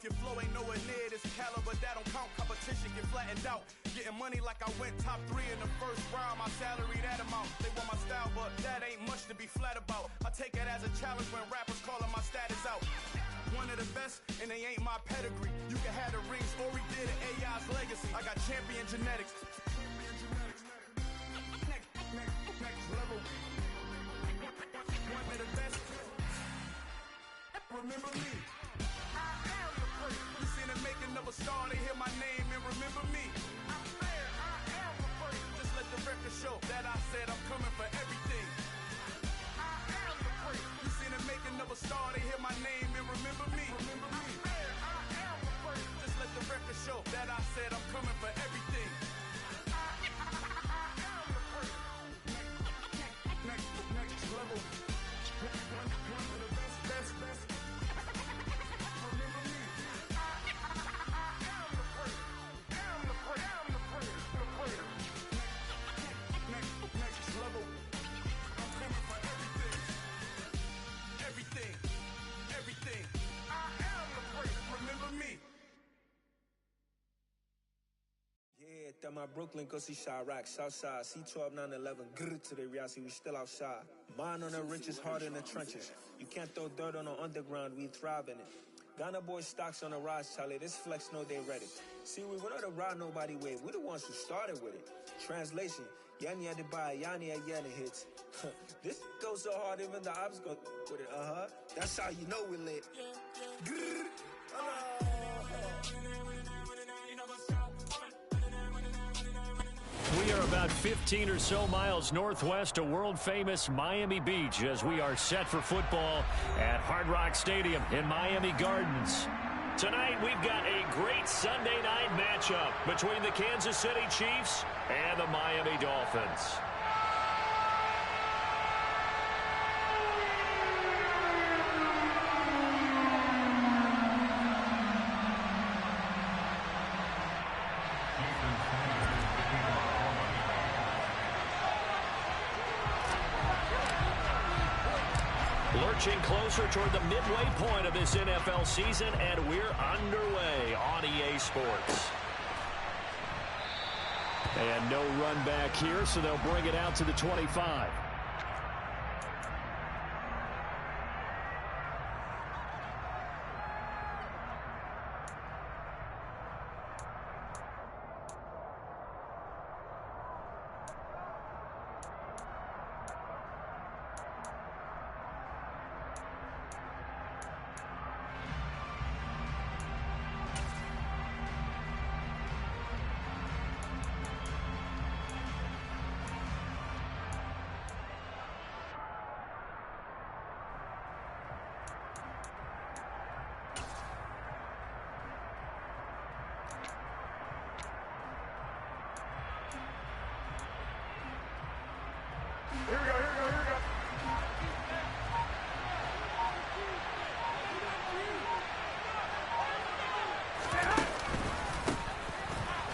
your flow ain't nowhere near this caliber, that don't count. Competition get flattened out. Getting money like I went top 3 in the first round. My salary that amount. They want my style, but that ain't much to be flat about. I take it as a challenge when rappers calling my status out. One of the best, and they ain't my pedigree. You can have the rings, Ori did it, AI's legacy. I got champion genetics. Next level. One of the best. Remember me. You seen the making of a star, they hear my name and remember me. Just let the record show that I said I'm coming for everything. You seen the making of a star, they hear my name and remember me. Just let the record show that I said I'm coming for everything. Next level. One of the best. Remember me. Next level. I'm coming for everything. Everything. I am the great. Remember me. Yeah, that my Brooklyn, go see Chirac, Southside, C12, 911, grrr to the Riasi, we still outside. Mine on the riches, hard in the trenches. You can't throw dirt on the underground, we thrive in it. Ghana boys stocks on the rise, Charlie, this flex know they ready. See, we don't the ride nobody wave, we the ones who started with it. Translation, Yanni had to buy, Yanni had Yanni hits. This goes so hard, even the ops go with it, That's how you know we lit. Grrr, We are about 15 or so miles northwest of world-famous Miami Beach as we are set for football at Hard Rock Stadium in Miami Gardens. Tonight, we've got a great Sunday night matchup between the Kansas City Chiefs and the Miami Dolphins. Lurching closer toward the midway point of this NFL season, and we're underway on EA Sports. And no run back here, so they'll bring it out to the 25. Here we go.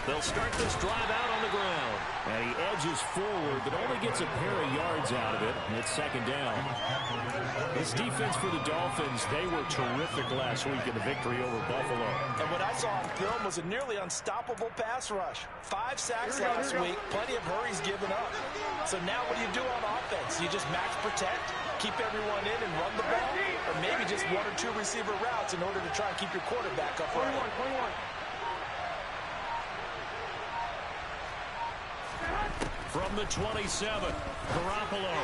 They'll start this drive out on the ground. And he edges forward, but only gets a pair of yards out of it. And it's second down. This defense for the Dolphins, they were terrific last week in the victory over Buffalo. And what I saw on film was a nearly unstoppable pass rush. 5 sacks last week, plenty of hurries given up. So now what do you do on offense? You just max protect, keep everyone in and run the ball, or maybe just 1 or 2 receiver routes in order to try and keep your quarterback up running. 21. From the 27, Garoppolo.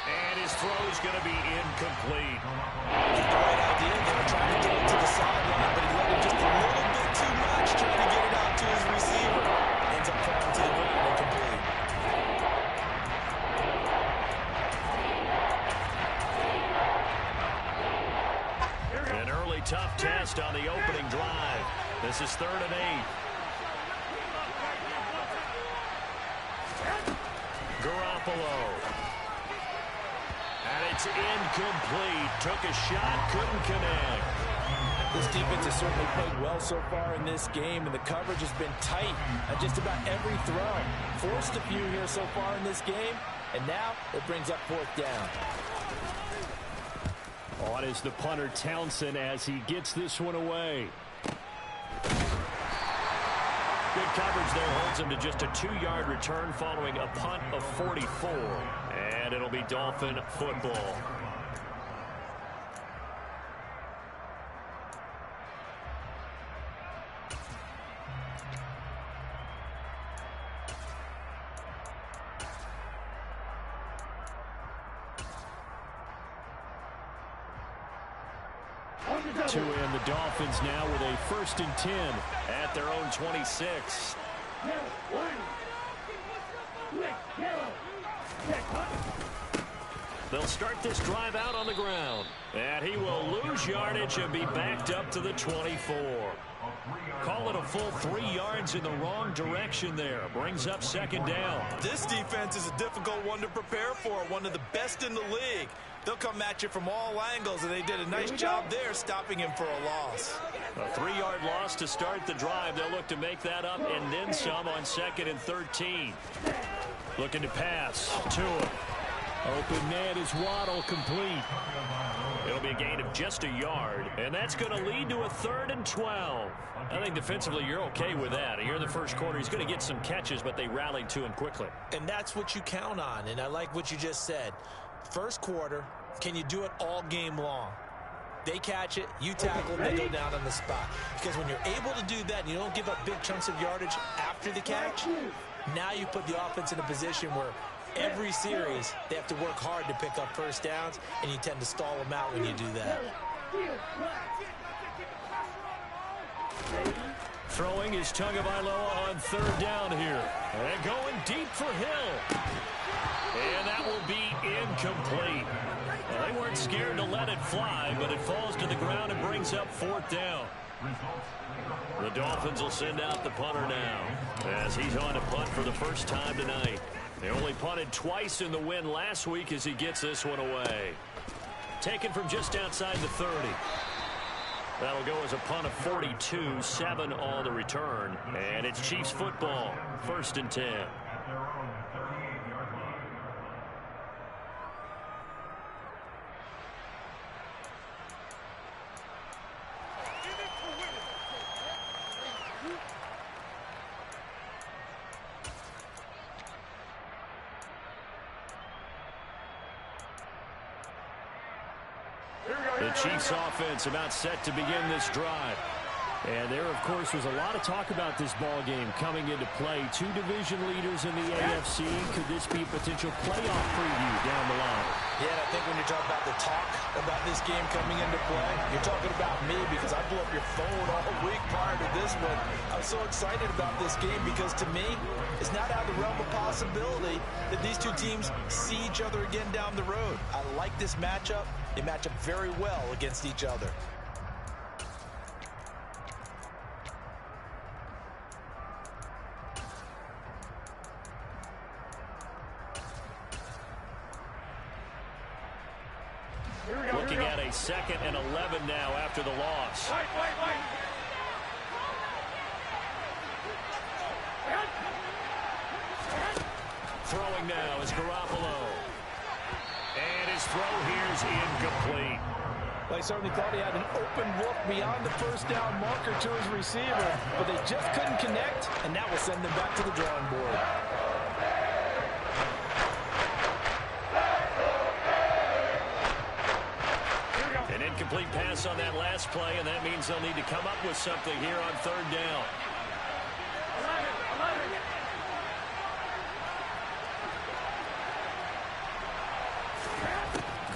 And his throw is going to be incomplete. The right idea, they were trying to get it to the sideline, but he let it just a little bit too much, trying to get it out to his receiver. Ends up falling to the ground incomplete. An early tough test on the opening drive. This is 3rd and 8. Garoppolo. And it's incomplete. Took a shot, couldn't connect. This defense has certainly played well so far in this game, and the coverage has been tight on just about every throw. Forced a few here so far in this game, and now it brings up 4th down. On is the punter, Townsend, as he gets this one away. Good coverage there, holds him to just a 2-yard return following a punt of 44. And it'll be Dolphin football. Two in, the Dolphins now with a 1st and 10 at their own 26. They'll start this drive out on the ground. And he will lose yardage and be backed up to the 24. Call it a full 3 yards in the wrong direction there. Brings up 2nd down. This defense is a difficult one to prepare for, one of the best in the league. They'll come at you from all angles, and they did a nice job there stopping him for a loss. A 3-yard loss to start the drive. They'll look to make that up and then some on 2nd and 13. Looking to pass to him. Open man is Waddle, complete. It'll be a gain of just a yard, and that's going to lead to a 3rd and 12. I think defensively you're okay with that. Here in the first quarter, he's going to get some catches, but they rallied to him quickly. And that's what you count on, and I like what you just said. First quarter, can you do it all game long? They catch it, you tackle, they go down on the spot. Because when you're able to do that and you don't give up big chunks of yardage after the catch, now you put the offense in a position where every series they have to work hard to pick up first downs, and you tend to stall them out when you do that. Throwing is Tagovailoa on 3rd down here. And going deep for Hill. And that will be incomplete. Well, they weren't scared to let it fly, but it falls to the ground and brings up 4th down. The Dolphins will send out the punter now, as he's on to punt for the first time tonight. They only punted twice in the win last week as he gets this one away. Taken from just outside the 30. That'll go as a punt of 42, 7 on the return. And it's Chiefs football, 1st and 10. The Chiefs offense about set to begin this drive. And there, of course, was a lot of talk about this ball game coming into play. 2 division leaders in the AFC. Could this be a potential playoff preview down the line? Yeah, and I think when you talk about the talk about this game coming into play, you're talking about me, because I blew up your phone all week prior to this one. I was so excited about this game because, to me, it's not out of the realm of possibility that these two teams see each other again down the road. I like this matchup. They match up very well against each other. Looking at a 2nd and 11 now after the loss. Throwing now is Garoppolo. And his throw here is incomplete. Well, he certainly thought he had an open look beyond the first down marker to his receiver, but they just couldn't connect, and that will send them back to the drawing board. An incomplete pass on that last play, and that means they'll need to come up with something here on 3rd down.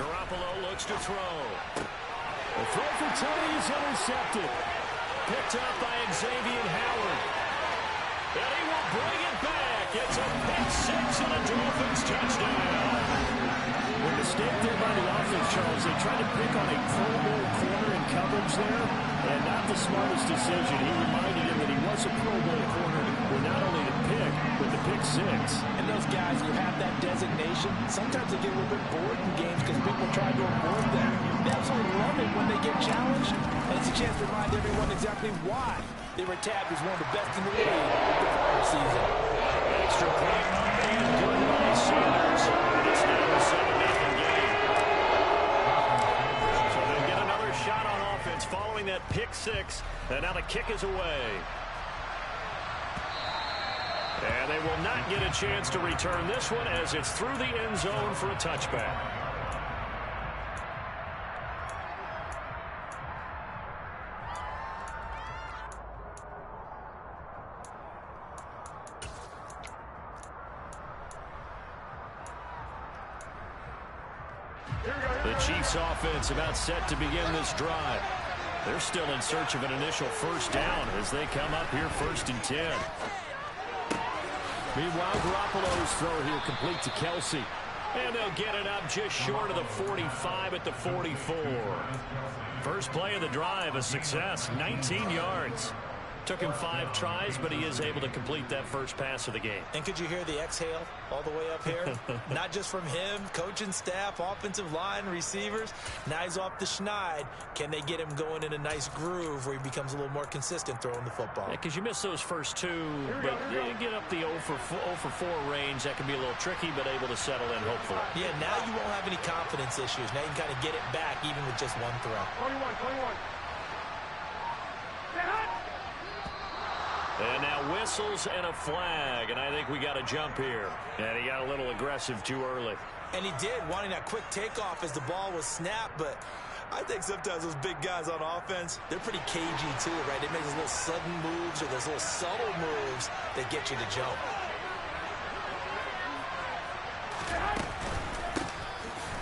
Garoppolo looks to throw. The throw for Tony is intercepted. Picked up by Xavier Howard. And he will bring it back. It's a pick 6 and a Dolphins touchdown. The mistake there by the offense, Charles, they tried to pick on a Pro Bowl corner in coverage there, and not the smartest decision. He reminded him that he was a Pro Bowl corner with not only the pick, but the pick 6. And those guys who have that designation, sometimes they get a little bit bored in games because people try to avoid them. They absolutely love it when they get challenged, and it's a chance to remind everyone exactly why they were tabbed as one of the best in the league the prior season. Extra point and good by Sanders. It's now a 7-0 game. So following that pick six. And now the kick is away. And they will not get a chance to return this one as it's through the end zone for a touchback. The Chiefs offense about set to begin this drive. They're still in search of an initial first down as they come up here 1st and 10. Meanwhile, Garoppolo's throw here complete to Kelsey. And they'll get it up just short of the 45 at the 44. First play of the drive, a success, 19 yards. Took him 5 tries, but he is able to complete that first pass of the game. And could you hear the exhale all the way up here? Not just from him, coaching staff, offensive line, receivers. Now he's off the schneid. Can they get him going in a nice groove where he becomes a little more consistent throwing the football? Because you miss those first 2, but you get up the 0 for 4 range. That can be a little tricky, but able to settle in, hopefully. Yeah, now you won't have any confidence issues. Now you can kind of get it back even with just one throw. 21. And now whistles and a flag, and I think we got a jump here. And he got a little aggressive too early. And he did, wanting that quick takeoff as the ball was snapped, but I think sometimes those big guys on offense, they're pretty cagey too, right? They make those little sudden moves or those little subtle moves that get you to jump.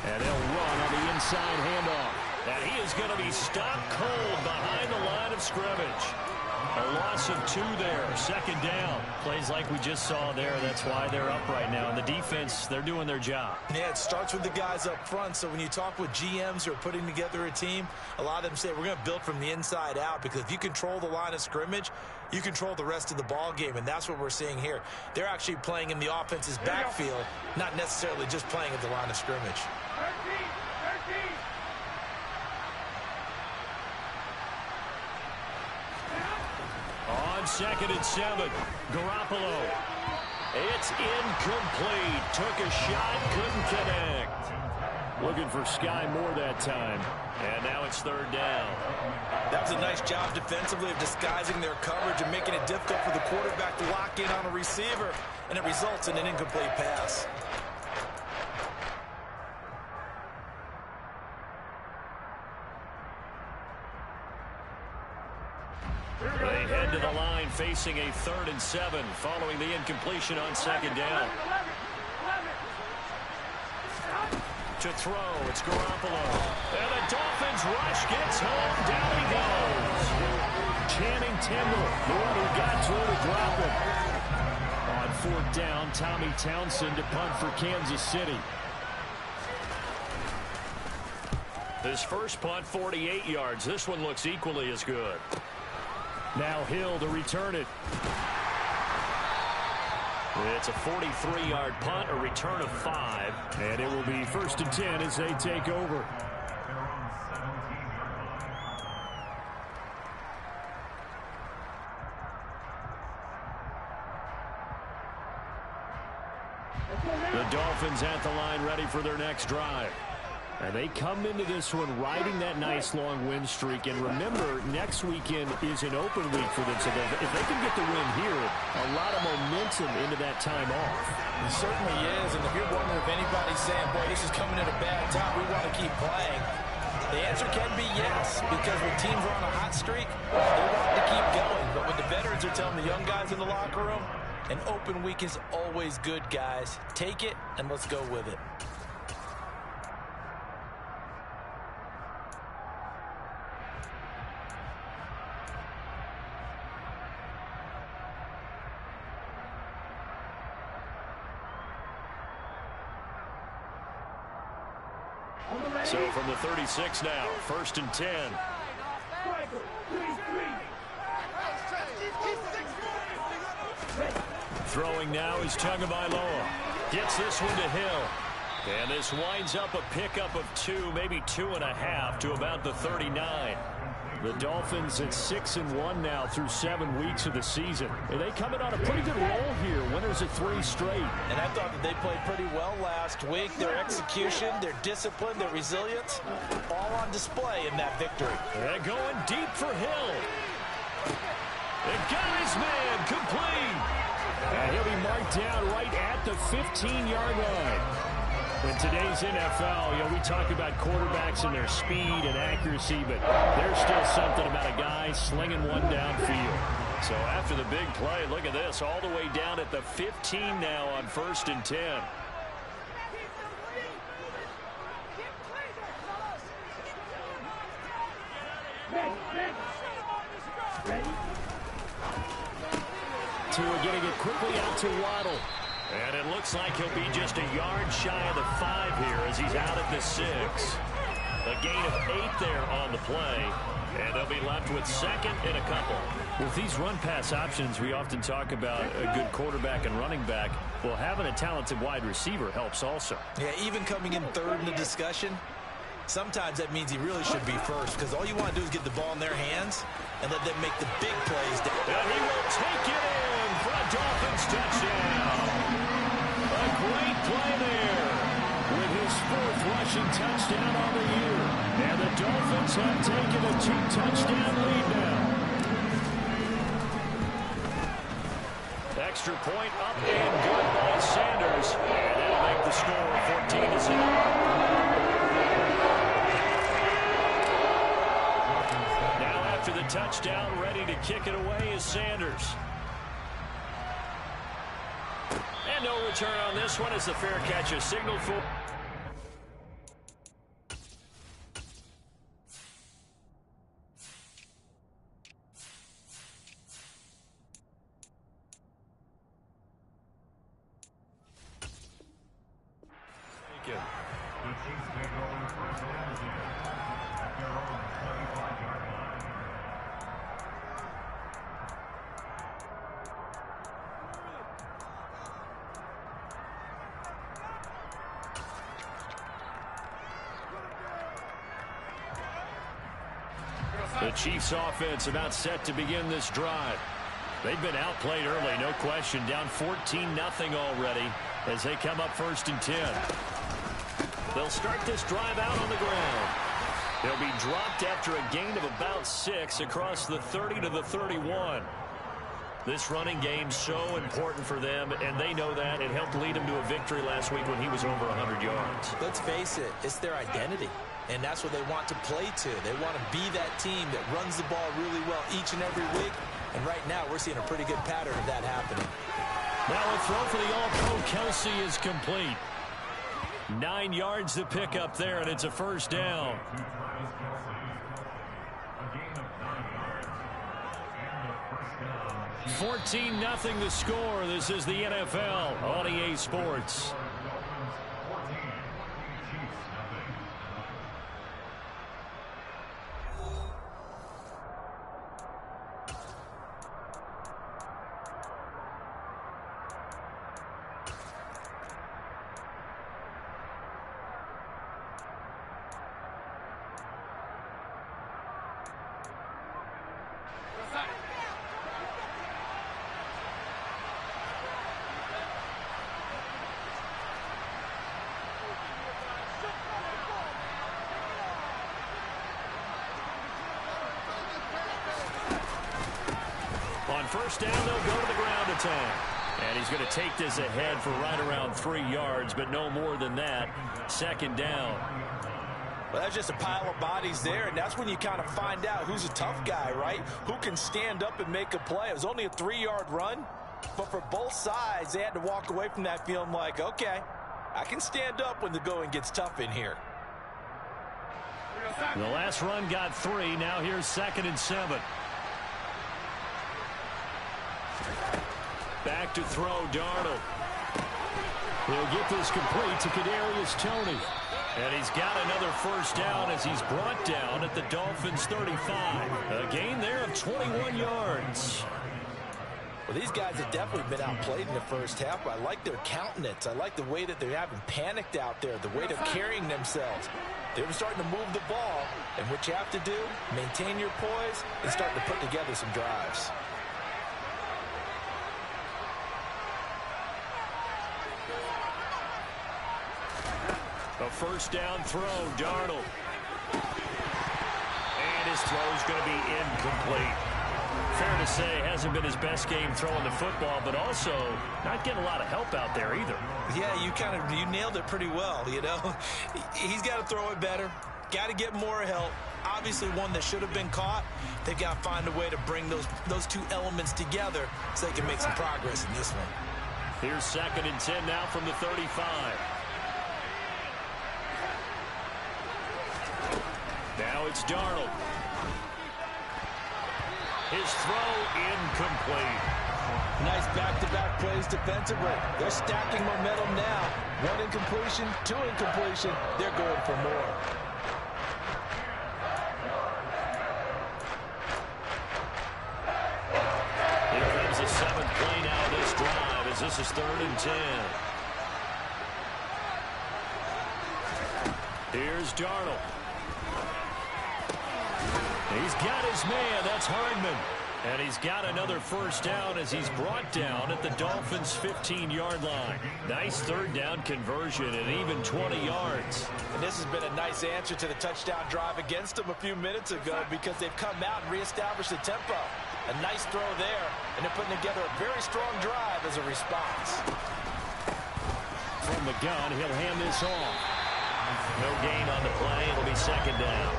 And they'll run on the inside handoff. And he is going to be stopped cold behind the line of scrimmage. A loss of 2 there, 2nd down. Plays like we just saw there. That's why they're up right now. And the defense, they're doing their job. Yeah, it starts with the guys up front. So when you talk with GMs who are putting together a team, a lot of them say we're going to build from the inside out, because if you control the line of scrimmage, you control the rest of the ball game, and that's what we're seeing here. They're actually playing in the offense's backfield, not necessarily just playing at the line of scrimmage. 13. On 2nd and 7, Garoppolo. It's incomplete. Took a shot, couldn't connect. Looking for Sky Moore that time. And now it's 3rd down. That was a nice job defensively of disguising their coverage and making it difficult for the quarterback to lock in on a receiver, and it results in an incomplete pass. They head to the line facing a 3rd and 7 following the incompletion on 2nd down. To throw, it's Garoppolo. And the Dolphins rush gets home. Down he goes. Channing Tindall, the one who got to it, drop him. On 4th down, Tommy Townsend to punt for Kansas City. His first punt, 48 yards. This one looks equally as good. Now Hill to return it. It's a 43-yard punt, a return of 5. And it will be 1st and 10 as they take over. The Dolphins at the line ready for their next drive. And they come into this one riding that nice long win streak. And remember, next weekend is an open week for them. So if they can get the win here, a lot of momentum into that time off. It certainly is. And if you're wondering if anybody's saying, boy, this is coming at a bad time, we want to keep playing, the answer can be yes. Because when teams are on a hot streak, they want to keep going. But when the veterans are telling the young guys in the locker room, an open week is always good, guys. Take it, and let's go with it. So from the 36 now, 1st and 10. Throwing now is Tagovailoa. Gets this one to Hill. And this winds up a pickup of 2, maybe 2.5 to about the 39. The Dolphins at 6-1 now through 7 weeks of the season. And they coming on a pretty good roll here. Winners of 3 straight. And I thought that they played pretty well last week. Their execution, their discipline, their resilience, all on display in that victory. They're going deep for Hill. And got his man complete. And he'll be marked down right at the 15-yard line. In today's NFL, we talk about quarterbacks and their speed and accuracy, but there's still something about a guy slinging one downfield. So after the big play, look at this, all the way down at the 15 now on 1st and 10. Tua getting it quickly out to Waddle. And it looks like he'll be just a yard shy of the 5 here as he's out at the 6. A gain of 8 there on the play. And they'll be left with 2nd and a couple. With these run-pass options, we often talk about a good quarterback and running back. Well, having a talented wide receiver helps also. Yeah, even coming in 3rd in the discussion, sometimes that means he really should be 1st because all you want to do is get the ball in their hands and let them make the big plays. And he will take it in for a Dolphins touchdown. A great play there with his 4th rushing touchdown on the year. And the Dolphins have taken a 2-touchdown lead now. Extra point up and good by Sanders. And that'll make the score 14-0. Now after the touchdown, ready to kick it away is Sanders. And no return on this one as the fair catch is signaled for. The Chiefs offense about set to begin this drive. They've been outplayed early, no question. Down 14-0 already as they come up 1st and 10. They'll start this drive out on the ground. They'll be dropped after a gain of about 6 across the 30 to the 31. This running game's so important for them, and they know that. It helped lead them to a victory last week when he was over 100 yards. Let's face it, it's their identity. And that's what they want to play to. They want to be that team that runs the ball really well each and every week. And right now, we're seeing a pretty good pattern of that happening. Now a throw for the All-Pro Kelsey is complete. 9 yards to pick up there, and it's a 1st down. 14-0 the score. This is the NFL on EA Sports. On 1st down, they'll go to the ground attack. And he's going to take this ahead for right around 3 yards, but no more than that. 2nd down. Well, that's just a pile of bodies there, and that's when you kind of find out who's a tough guy, right? Who can stand up and make a play. It was only a 3-yard run, but for both sides, they had to walk away from that feeling like, okay, I can stand up when the going gets tough in here. The last run got 3. Now here's 2nd and 7. Back to throw, Darnold. He'll get this complete to Kadarius Toney. And he's got another 1st down as he's brought down at the Dolphins' 35. A gain there of 21 yards. Well, these guys have definitely been outplayed in the 1st half, but I like their countenance. I like the way that they haven't panicked out there, the way they're carrying themselves. They were starting to move the ball, and what you have to do, maintain your poise and start to put together some drives. A first down throw, Darnold. And his throw is going to be incomplete. Fair to say, hasn't been his best game throwing the football, but also not getting a lot of help out there either. Yeah, you nailed it pretty well, you know. He's got to throw it better. Got to get more help. Obviously one that should have been caught. They've got to find a way to bring those two elements together so they can make some progress in this one. Here's 2nd and 10 now from the 35. Now it's Darnold. His throw incomplete. Nice back-to-back plays defensively. They're stacking momentum now. 1 incompletion, 2 incompletion. They're going for more. Here comes the 7th play now of this drive as this is 3rd and 10. Here's Darnold. He's got his man. That's Hardman. And he's got another first down as he's brought down at the Dolphins' 15-yard line. Nice 3rd down conversion and even 20 yards. And this has been a nice answer to the touchdown drive against them a few minutes ago because they've come out and reestablished the tempo. A nice throw there, and they're putting together a very strong drive as a response. From the gun, he'll hand this off. No gain on the play. It'll be 2nd down.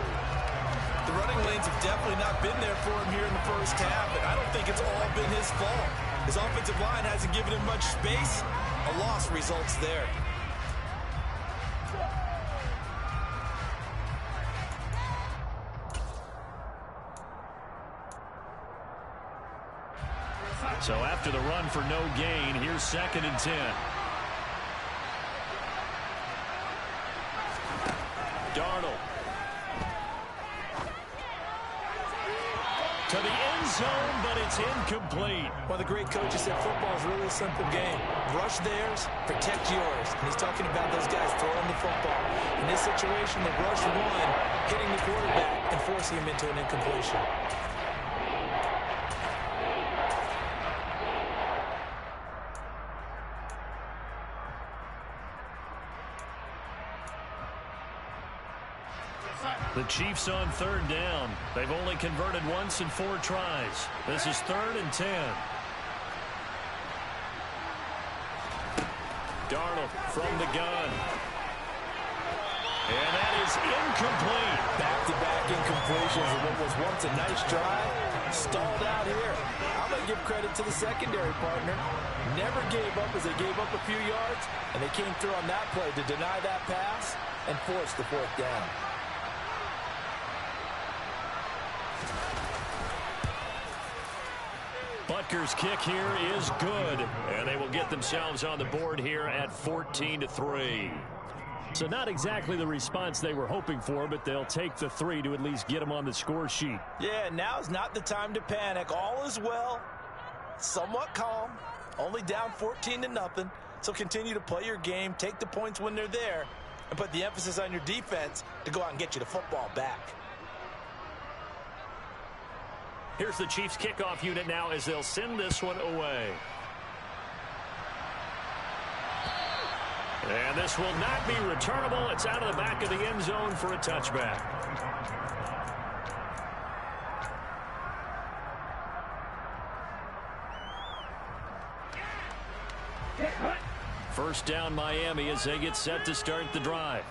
The running lanes have definitely not been there for him here in the first half, and I don't think it's all been his fault. His offensive line hasn't given him much space. A loss results there. So after the run for no gain, here's 2nd and 10. Darnold. To the end zone, but it's incomplete. One of the great coaches said football is really a simple game. Rush theirs, protect yours. And he's talking about those guys throwing the football. In this situation, the rush one, hitting the quarterback and forcing him into an incompletion. The Chiefs on 3rd down. They've only converted once in 4 tries. This is 3rd and 10. Darnold from the gun. And that is incomplete. Back-to-back incompletions of what was once a nice drive. Stalled out here. I'm going to give credit to the secondary partner. Never gave up as they gave up a few yards, and they came through on that play to deny that pass and force the 4th down. Butker's kick here is good, and they will get themselves on the board here at 14-3. So not exactly the response they were hoping for, but they'll take the 3 to at least get them on the score sheet. Yeah, now's not the time to panic. All is well, somewhat calm, only down 14-0. So continue to play your game, take the points when they're there, and put the emphasis on your defense to go out and get you the football back. Here's the Chiefs kickoff unit now as they'll send this one away. And this will not be returnable. It's out of the back of the end zone for a touchback. First down Miami as they get set to start the drive.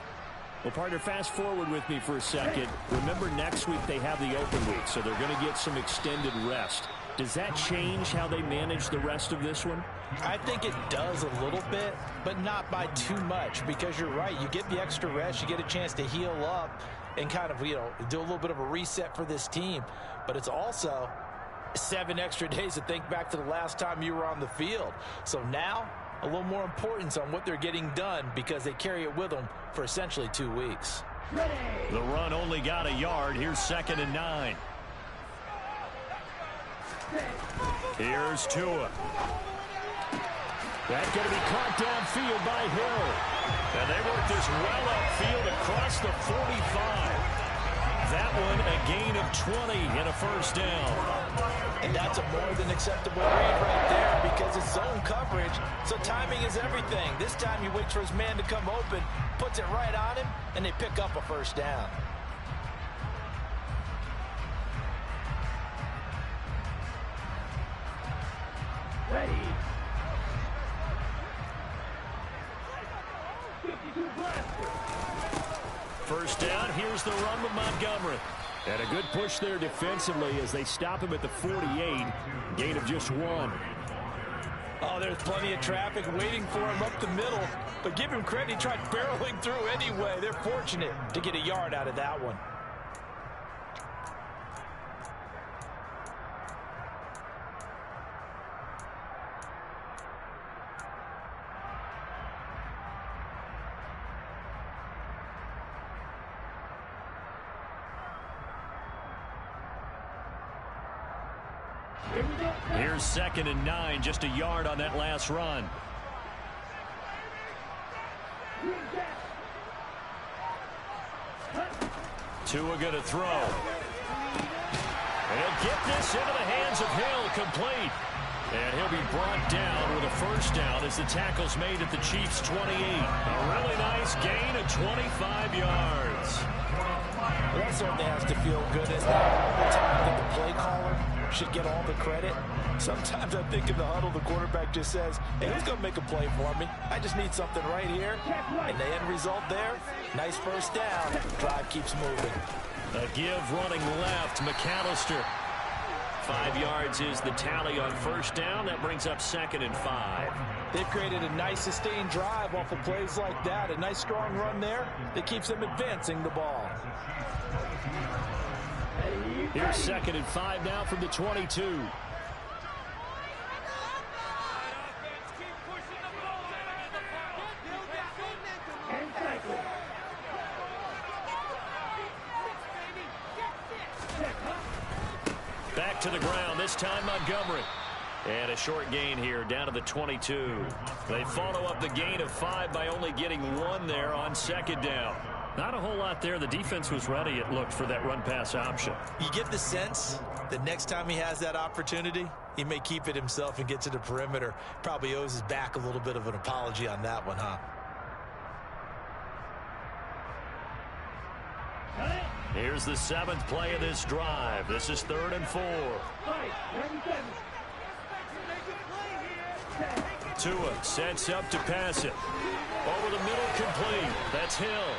Well, partner, fast forward with me for a second. Remember, next week they have the open week, so they're going to get some extended rest. Does that change how they manage the rest of this one? I think it does a little bit, but not by too much, because you're right. You get the extra rest. You get a chance to heal up and kind of, do a little bit of a reset for this team. But it's also 7 extra days to think back to the last time you were on the field. So now, a little more importance on what they're getting done because they carry it with them for essentially 2 weeks. The run only got a yard. Here's 2nd and 9. Here's Tua. That's going to be caught downfield by Hill. And they work this well upfield across the 45. That one a gain of 20 and a first down. And that's a more than acceptable read right there because it's zone coverage, so timing is everything. This time he waits for his man to come open, puts it right on him, and they pick up a first down. Ready. First down, here's the run with Montgomery. And a good push there defensively as they stop him at the 48. Gain of just 1. Oh, there's plenty of traffic waiting for him up the middle. But give him credit, he tried barreling through anyway. They're fortunate to get a yard out of that one. Here's 2nd and 9, just a yard on that last run. Tua going to throw. And he'll get this into the hands of Hill, complete. And he'll be brought down with a first down as the tackle's made at the Chiefs' 28. A really nice gain of 25 yards. Well, that certainly has to feel good, isn't it? The time that the play caller should get all the credit. Sometimes I think in the huddle, the quarterback just says, hey, who's going to make a play for me? I just need something right here. And the end result there, nice first down. Drive keeps moving. A give running left, McAllister. 5 yards is the tally on first down. That brings up 2nd and 5. They've created a nice sustained drive off of plays like that. A nice strong run there that keeps them advancing the ball. Here's 2nd and 5 now from the 22. Back to the ground, this time Montgomery. And a short gain here down to the 22. They follow up the gain of 5 by only getting 1 there on 2nd down. Not a whole lot there. The defense was ready, it looked, for that run-pass option. You get the sense that next time he has that opportunity, he may keep it himself and get to the perimeter. Probably owes his back a little bit of an apology on that one, huh? Here's the 7th play of this drive. This is 3rd and 4. Tua sets up to pass it. Over the middle, complete. That's Hill.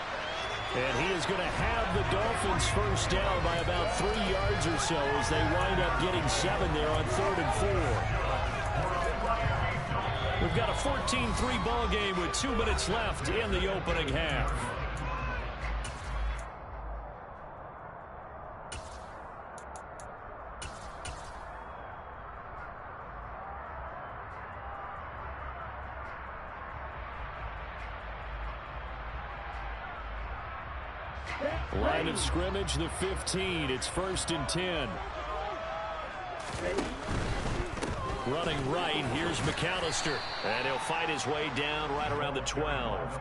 And he is going to have the Dolphins first down by about 3 yards or so as they wind up getting 7 there on 3rd and 4. We've got a 14-3 ball game with 2 minutes left in the opening half. Line of scrimmage, the 15. It's 1st and 10. Running right, here's McAllister. And he'll fight his way down right around the 12.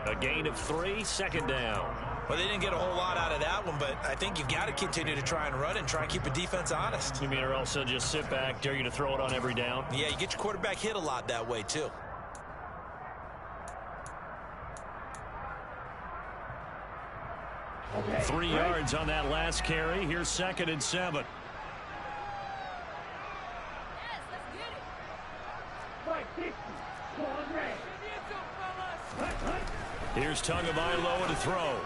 A gain of 3, 2nd down. Well, they didn't get a whole lot out of that one, but I think you've got to continue to try and run and try and keep the defense honest. You mean, or else they'll just sit back, dare you to throw it on every down? Yeah, you get your quarterback hit a lot that way, too. Okay. 3 yards on that last carry. Here's 2nd and 7. Here's Tagovailoa to throw.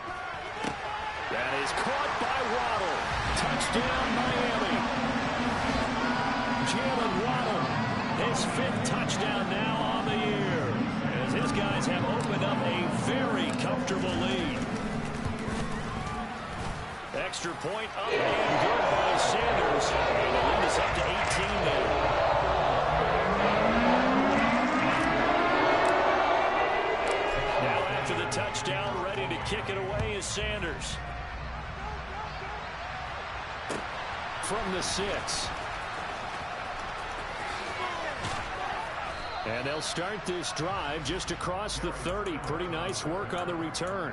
That is caught by Waddle. Touchdown, Miami. Jalen Waddle, his 5th touchdown now on the year, as his guys have opened up a very comfortable lead. Extra point up and good by Sanders. And the lead is up to 18 now. Now after the touchdown, ready to kick it away is Sanders. From the 6. And they'll start this drive just across the 30. Pretty nice work on the return.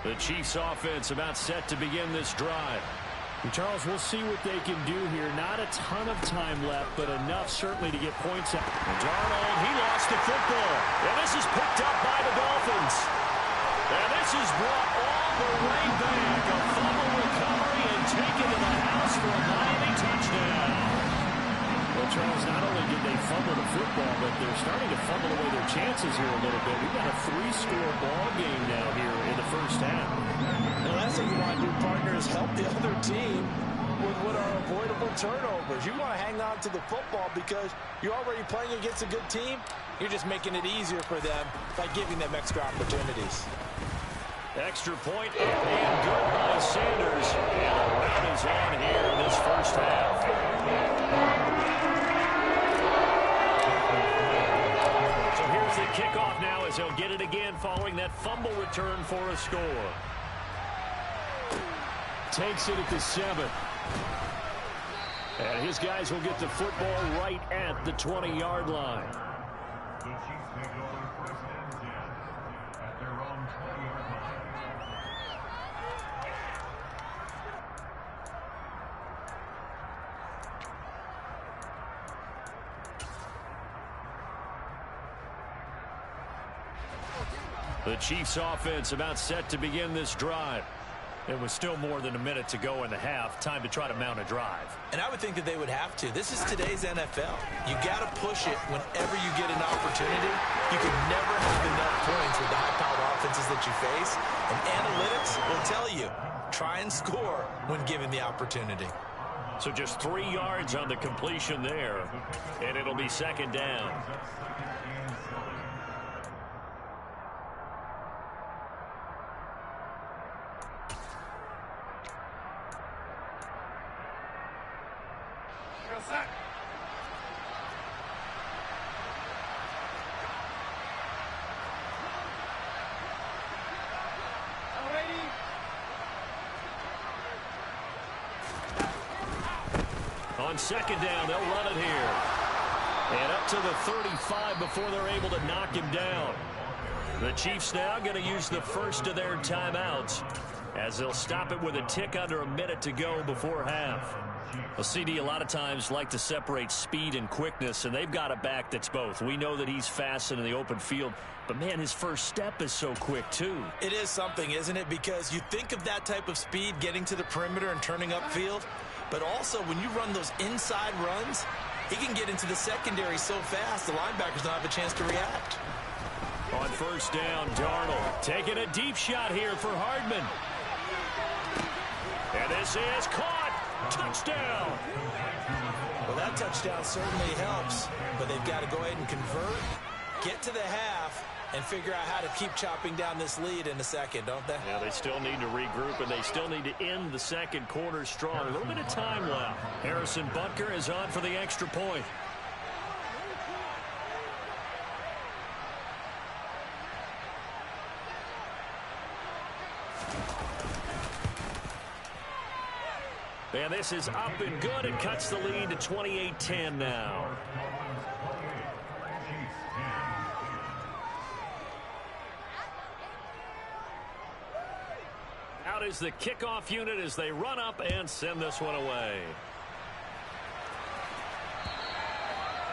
The Chiefs offense about set to begin this drive. And Charles, we'll see what they can do here. Not a ton of time left, but enough certainly to get points out. And Darnold, he lost the football. And this is picked up by the Dolphins. And this is brought all the way back. A fumble recovery and taken to the house for a Miami touchdown. Well, Charles, not only did they fumble the football, but they're starting to fumble away their chances here a little bit. We've got a 3-score ball game now here in the first half. The last thing you want to do, partner, is help the other team with what are avoidable turnovers. You want to hang on to the football because you're already playing against a good team. You're just making it easier for them by giving them extra opportunities. Extra point up and good by Sanders. And the rout is on here in this first half. So here's the kickoff now as he'll get it again following that fumble return for a score. Takes it at the 7. And his guys will get the football right at the 20-yard line. The Chiefs make it over first and 10 at their own 20-yard line. The Chiefs offense about set to begin this drive. It was still more than a minute to go in the half. Time to try to mount a drive. And I would think that they would have to. This is today's NFL. You got to push it whenever you get an opportunity. You can never have enough points with the high-powered offenses that you face. And analytics will tell you, try and score when given the opportunity. So just 3 yards on the completion there. And it'll be second down. On second down, they'll run it here. And up to the 35 before they're able to knock him down. The Chiefs now going to use the first of their timeouts as they'll stop it with a tick under a minute to go before half. Well, CD a lot of times like to separate speed and quickness, and they've got a back that's both. We know that he's fast in the open field, but, man, his first step is so quick, too. It is something, isn't it? Because you think of that type of speed getting to the perimeter and turning upfield, but also when you run those inside runs, he can get into the secondary so fast the linebackers don't have a chance to react. On first down, Darnold taking a deep shot here for Hardman. And this is caught. Touchdown. Well, that touchdown certainly helps, but they've got to go ahead and convert, get to the half, and figure out how to keep chopping down this lead in a second, don't they? Yeah, they still need to regroup, and they still need to end the second quarter strong. A little bit of time left. Harrison Butker is on for the extra point. And this is up and good. It cuts the lead to 28-10 now. Out is the kickoff unit as they run up and send this one away.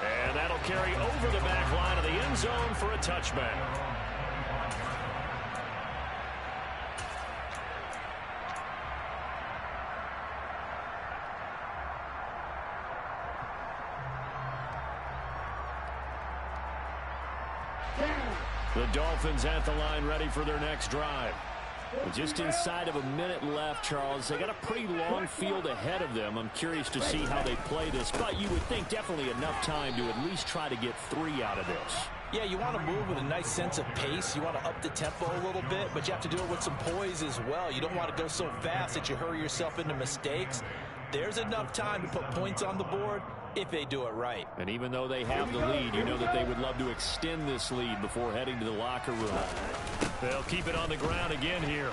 And that'll carry over the back line of the end zone for a touchback. The Dolphins at the line ready for their next drive. Just inside of a minute left, Charles. They got a pretty long field ahead of them. I'm curious to see how they play this, but you would think definitely enough time to at least try to get 3 out of this. Yeah, you want to move with a nice sense of pace. You want to up the tempo a little bit, but you have to do it with some poise as well. You don't want to go so fast that you hurry yourself into mistakes. There's enough time to put points on the board if they do it right. And even though they have the lead, you know that they would love to extend this lead before heading to the locker room. They'll keep it on the ground again here.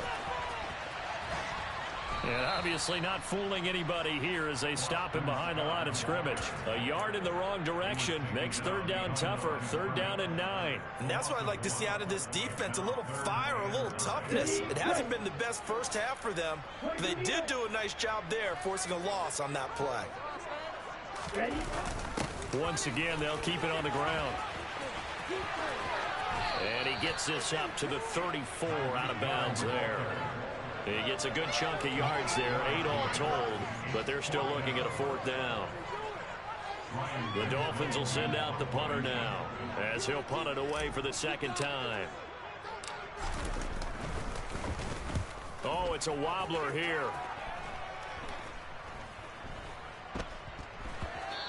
And obviously not fooling anybody here as they stop him behind the line of scrimmage. A yard in the wrong direction makes third down tougher. Third down and 9. And that's what I'd like to see out of this defense. A little fire, a little toughness. It hasn't been the best first half for them, but they did do a nice job there forcing a loss on that play. Once again, they'll keep it on the ground. And he gets this up to the 34 out of bounds there. He gets a good chunk of yards there, 8 all told, but they're still looking at a fourth down. The Dolphins will send out the punter now as he'll punt it away for the second time. Oh, it's a wobbler here.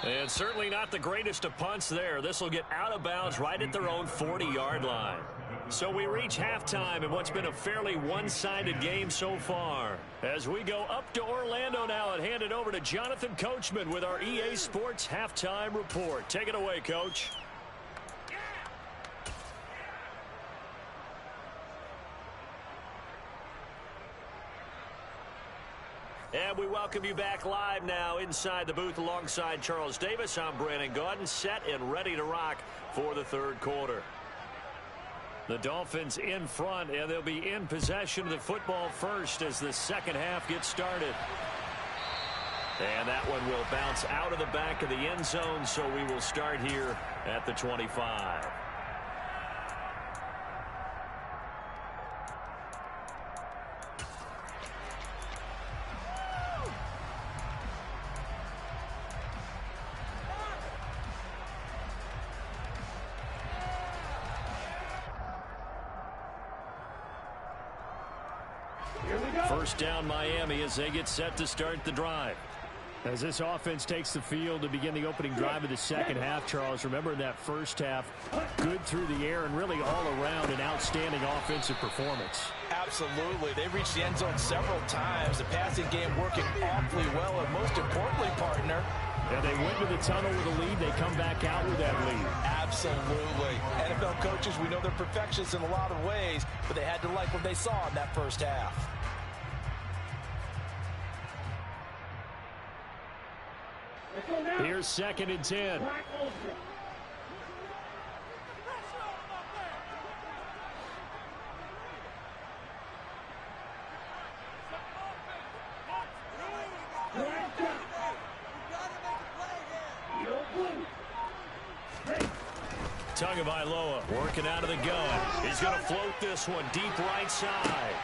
And certainly not the greatest of punts there. This will get out of bounds right at their own 40-yard line. So we reach halftime in what's been a fairly one-sided game so far. As we go up to Orlando now and hand it over to Jonathan Coachman with our EA Sports Halftime Report. Take it away, Coach. And we welcome you back live now inside the booth alongside Charles Davis. I'm Brandon Gaudin, set and ready to rock for the third quarter. The Dolphins in front, and they'll be in possession of the football first as the second half gets started. And that one will bounce out of the back of the end zone, so we will start here at the 25. First down Miami as they get set to start the drive. As this offense takes the field to begin the opening drive of the second half, Charles, remember in that first half, good through the air and really all around an outstanding offensive performance. Absolutely. They reached the end zone several times. The passing game working awfully well, and most importantly, partner, and they went to the tunnel with a lead. They come back out with that lead. Absolutely. NFL coaches, we know they're perfectionists in a lot of ways, but they had to like what they saw in that first half. Here's second and 10. Tagovailoa working out of the gun. He's going to float this one deep right side.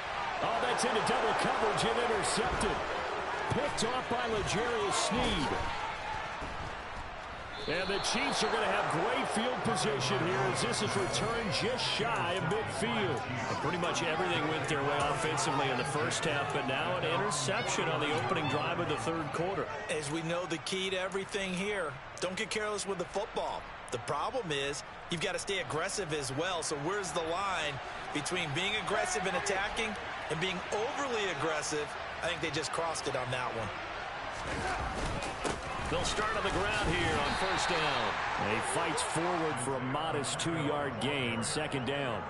Oh, that's into double coverage and intercepted. Picked off by L'Jarius Sneed. And the Chiefs are going to have great field position here as this is returned just shy of midfield. And pretty much everything went their way offensively in the first half, but now an interception on the opening drive of the third quarter. As we know, the key to everything here, don't get careless with the football. The problem is you've got to stay aggressive as well. So where's the line between being aggressive and attacking and being overly aggressive? I think they just crossed it on that one. They'll start on the ground here on first down. And he fights forward for a modest 2-yard gain, second down.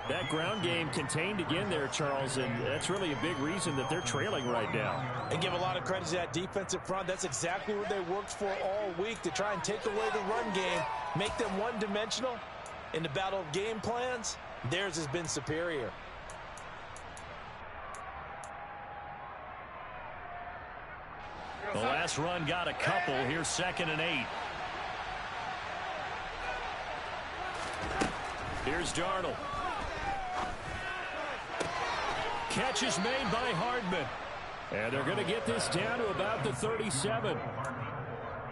That ground game contained again there, Charles, and that's really a big reason that they're trailing right now. And give a lot of credit to that defensive front. That's exactly what they worked for all week, to try and take away the run game, make them one-dimensional. In the battle of game plans, theirs has been superior. The last run got a couple. Here's second and 8. Here's Darnold. Catch is made by Hardman. And they're going to get this down to about the 37.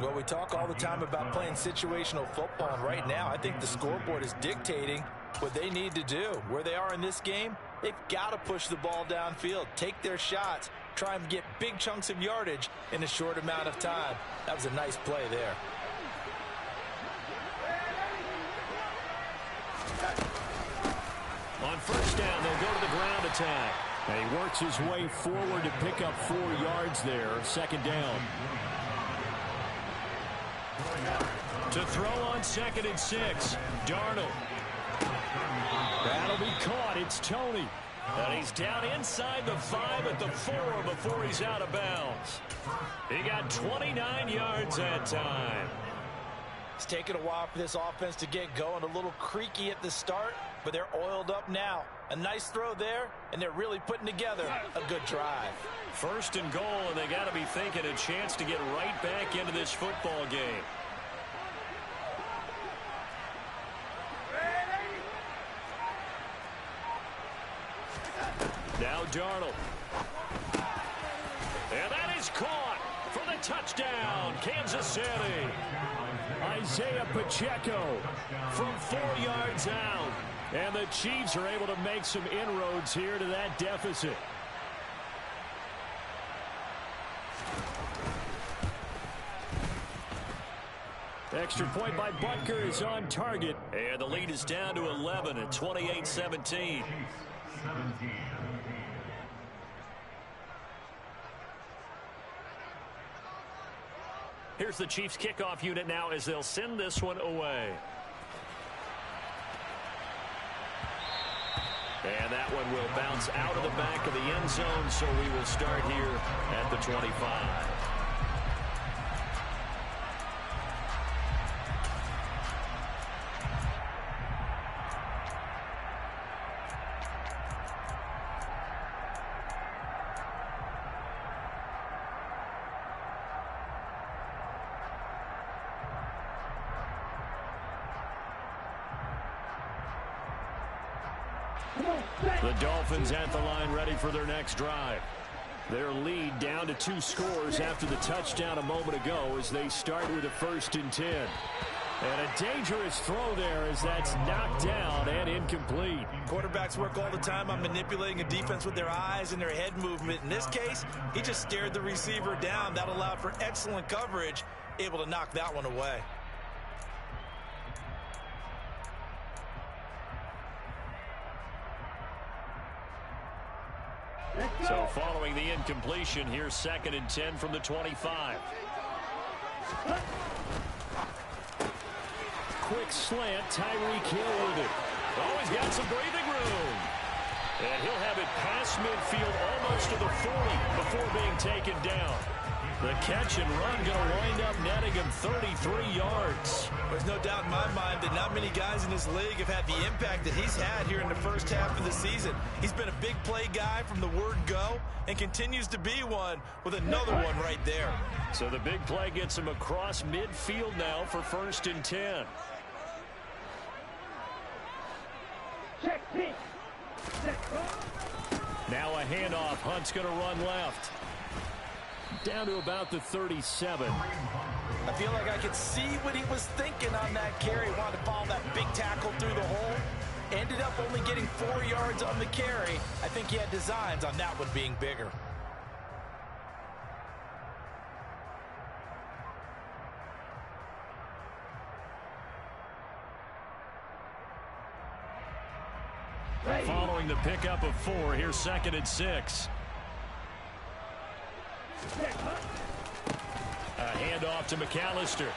Well, we talk all the time about playing situational football, and right now I think the scoreboard is dictating what they need to do. Where they are in this game, they've got to push the ball downfield, take their shots, try and get big chunks of yardage in a short amount of time. That was a nice play there. On first down, they'll go to the ground attack. And he works his way forward to pick up 4 yards there, second down. To throw on second and 6, Darnold. That'll be caught. It's Toney. And he's down inside the 5 at the 4 before he's out of bounds. He got 29 yards that time. It's taken a while for this offense to get going. A little creaky at the start, but they're oiled up now. A nice throw there, and they're really putting together a good drive. First and goal, and they got to be thinking a chance to get right back into this football game. Now Darnold. And that is caught for the touchdown, Kansas City. Isaiah Pacheco from 4 yards out. And the Chiefs are able to make some inroads here to that deficit. Extra point by Butker is on target. And the lead is down to 11 at 28-17. Here's the Chiefs kickoff unit now as they'll send this one away. And that one will bounce out of the back of the end zone, so we will start here at the 25. The Dolphins at the line ready for their next drive. Their lead down to 2 scores after the touchdown a moment ago as they start with a 1st and 10. And a dangerous throw there as that's knocked down and incomplete. Quarterbacks work all the time on manipulating a defense with their eyes and their head movement. In this case, he just stared the receiver down. That allowed for excellent coverage, able to knock that one away. So following the incompletion, here's 2nd and 10 from the 25. Quick slant, Tyreek Hill with it. Oh, he's got some breathing room. And he'll have it past midfield almost to the 40 before being taken down. The catch and run going to wind up netting him 33 yards. There's no doubt in my mind that not many guys in this league have had the impact that he's had here in the first half of the season. He's been a big play guy from the word go and continues to be one with another one right there. So the big play gets him across midfield now for 1st and 10. Now a handoff. Hunt's going to run left. Down to about the 37. I feel like I could see what he was thinking on that carry. Wanted to follow that big tackle through the hole. Ended up only getting 4 yards on the carry. I think he had designs on that one being bigger. Following the pickup of 4, here's 2nd and 6. A handoff to McAllister.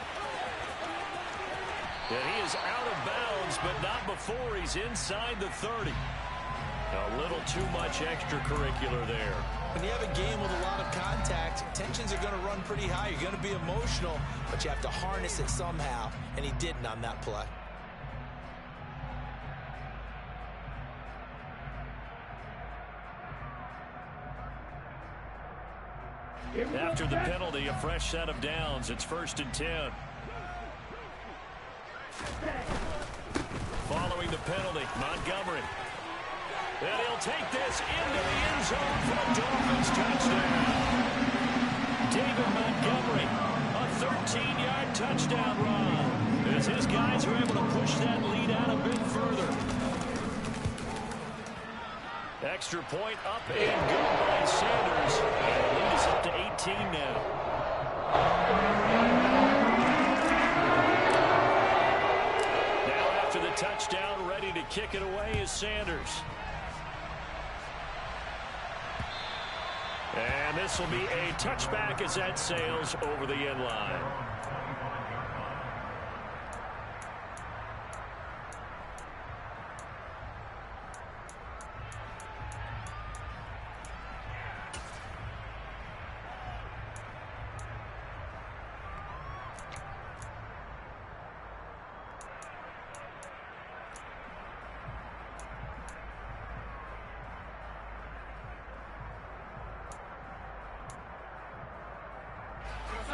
And he is out of bounds, but not before he's inside the 30. A little too much extracurricular there. When you have a game with a lot of contact, tensions are going to run pretty high. You're going to be emotional, but you have to harness it somehow, and he didn't on that play. After the penalty, a fresh set of downs. It's 1st and 10. Following the penalty, Montgomery. And he'll take this into the end zone for a Dolphins touchdown. David Montgomery, a 13-yard touchdown run, as his guys are able to push that lead out a bit further. Extra point up and good by Sanders. And the lead is up to 18 now. Now after the touchdown, ready to kick it away is Sanders. And this will be a touchback as that sails over the end line.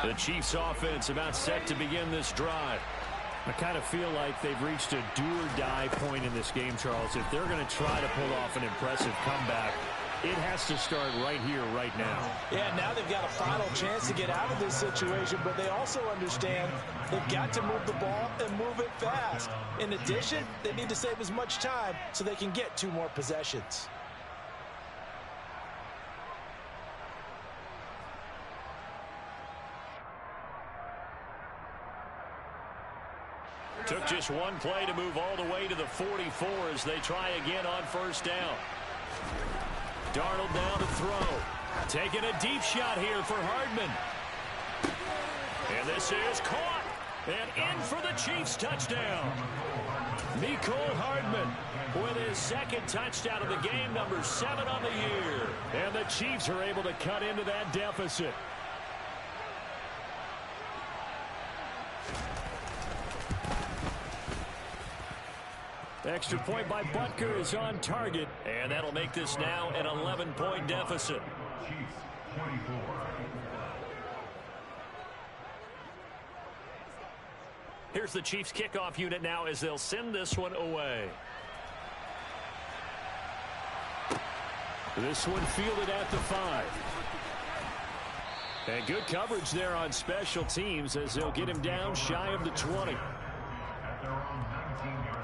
The Chiefs offense about set to begin this drive. I kind of feel like they've reached a do-or-die point in this game, Charles. If they're going to try to pull off an impressive comeback, it has to start right here, right now. Yeah, now they've got a final chance to get out of this situation, but they also understand they've got to move the ball and move it fast. In addition, they need to save as much time so they can get 2 more possessions. Took just one play to move all the way to the 44 as they try again on first down. Darnold down to throw. Taking a deep shot here for Hardman. And this is caught. And in for the Chiefs touchdown. Mecole Hardman with his second touchdown of the game, number 7 on the year. And the Chiefs are able to cut into that deficit. Extra point by Butker is on target, and that'll make this now an 11-point deficit. Chiefs 24. Here's the Chiefs kickoff unit now as they'll send this one away. This one fielded at the 5. And good coverage there on special teams as they'll get him down shy of the 20. At their own 19-yard line.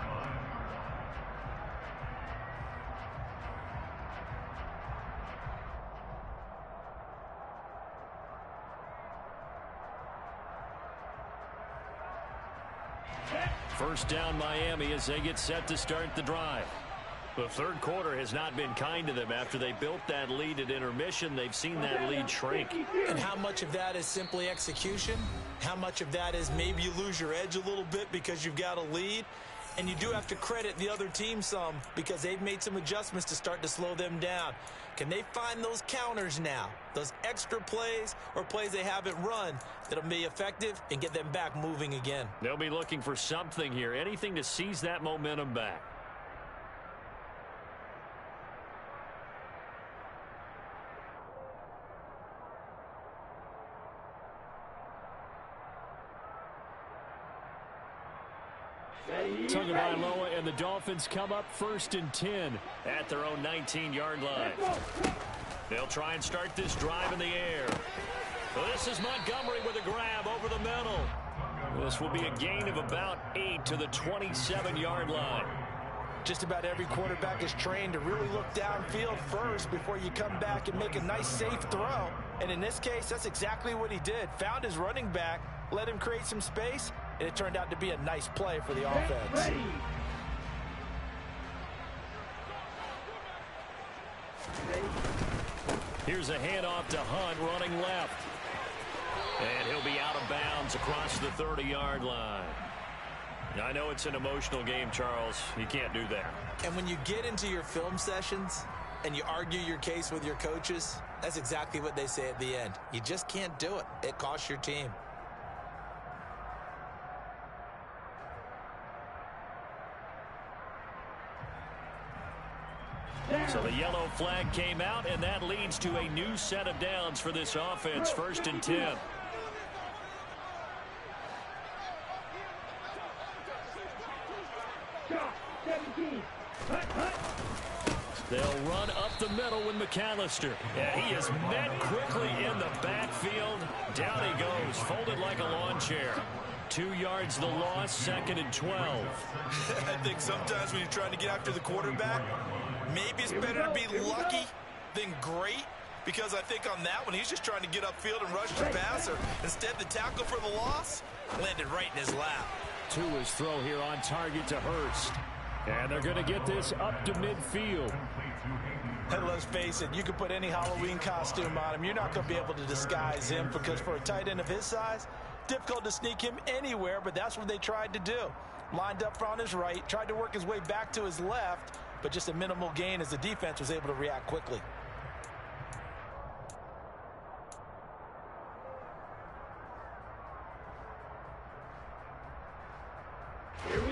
First down Miami as they get set to start the drive. The third quarter has not been kind to them. After they built that lead at intermission, they've seen that lead shrink. And how much of that is simply execution? How much of that is maybe you lose your edge a little bit because you've got a lead? And you do have to credit the other team some because they've made some adjustments to start to slow them down. Can they find those counters now, those extra plays or plays they haven't run that'll be effective and get them back moving again? They'll be looking for something here, anything to seize that momentum back. Tagovailoa and the Dolphins come up 1st and 10 at their own 19-yard line. They'll try and start this drive in the air. This is Montgomery with a grab over the middle. This will be a gain of about 8 to the 27-yard line. Just about every quarterback is trained to really look downfield first before you come back and make a nice, safe throw. And in this case, that's exactly what he did. Found his running back, let him create some space, and it turned out to be a nice play for the offense. Here's a handoff to Hunt running left. And he'll be out of bounds across the 30-yard line. I know it's an emotional game, Charles. You can't do that. And when you get into your film sessions and you argue your case with your coaches, that's exactly what they say at the end. You just can't do it. It costs your team. So the yellow flag came out, and that leads to a new set of downs for this offense. 1st and 10. They'll run up the middle with McAllister. And he is met quickly in the backfield. Down he goes, folded like a lawn chair. 2 yards the loss, 2nd and 12. I think sometimes when you're trying to get after the quarterback, maybe it's better to be lucky than great, because I think on that one, he's just trying to get upfield and rush the passer. Instead, the tackle for the loss landed right in his lap. Tua's throw here on target to Hurst. And they're going to get this up to midfield. And let's face it, you can put any Halloween costume on him. You're not going to be able to disguise him, because for a tight end of his size, difficult to sneak him anywhere, but that's what they tried to do. Lined up on his right, tried to work his way back to his left, but just a minimal gain as the defense was able to react quickly.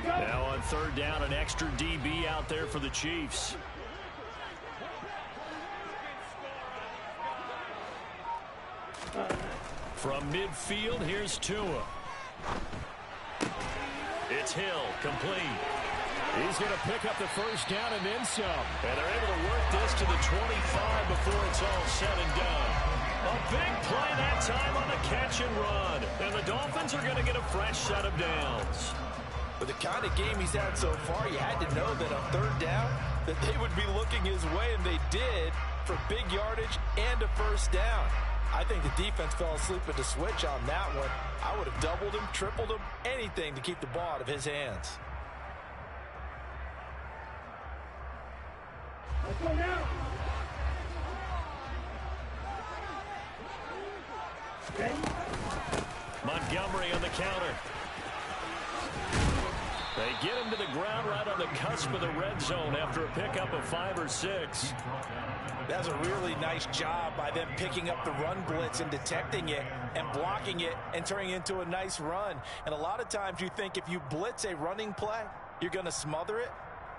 Now on 3rd down, an extra DB out there for the Chiefs. From midfield, here's Tua. It's Hill, complete. He's going to pick up the first down and then some. And they're able to work this to the 25 before it's all said and done. A big play that time on the catch and run. And the Dolphins are going to get a fresh set of downs. With the kind of game he's had so far, you had to know that on third down that they would be looking his way, and they did, for big yardage and a first down. I think the defense fell asleep at the switch on that one. I would have doubled him, tripled him, anything to keep the ball out of his hands. Let's go now. Okay. Montgomery on the counter. They get him to the ground right on the cusp of the red zone after a pickup of 5 or 6. That's a really nice job by them picking up the run blitz and detecting it and blocking it and turning it into a nice run. And a lot of times you think if you blitz a running play, you're going to smother it.